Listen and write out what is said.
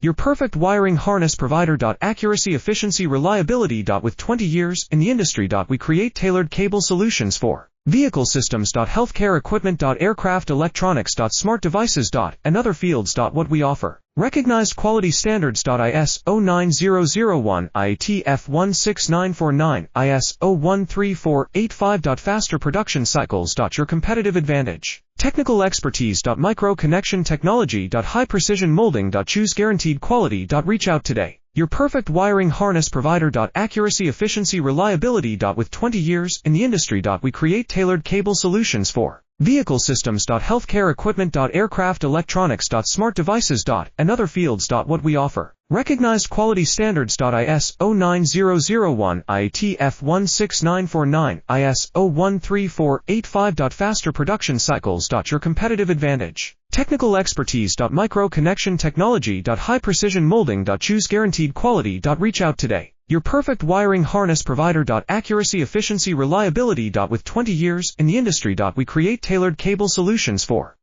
Your perfect wiring harness provider. Accuracy, efficiency, reliability. With 20 years in the industry. We create tailored cable solutions for vehicle systems. Healthcare equipment. Aircraft electronics. Smart devices. And other fields. What we offer. Recognized quality standards. ISO 9001, IATF 16949, ISO 13485. Faster production cycles. Your competitive advantage. Technical expertise. Micro connection technology. High precision molding. Choose guaranteed quality. Reach out today. Your perfect wiring harness provider. Accuracy, efficiency, reliability. With 20 years in the industry. We create tailored cable solutions for vehicle systems. Healthcare equipment. Aircraft electronics. Smart devices. And other fields. What we offer. Recognized quality standards. ISO 9001, IATF 16949, ISO 13485. Faster production cycles. Your competitive advantage. Technical expertise. Micro connection technology. High precision molding. Choose guaranteed quality. Reach out today. Your perfect wiring harness provider. Accuracy, efficiency, reliability. With 20 years in the industry. We create tailored cable solutions for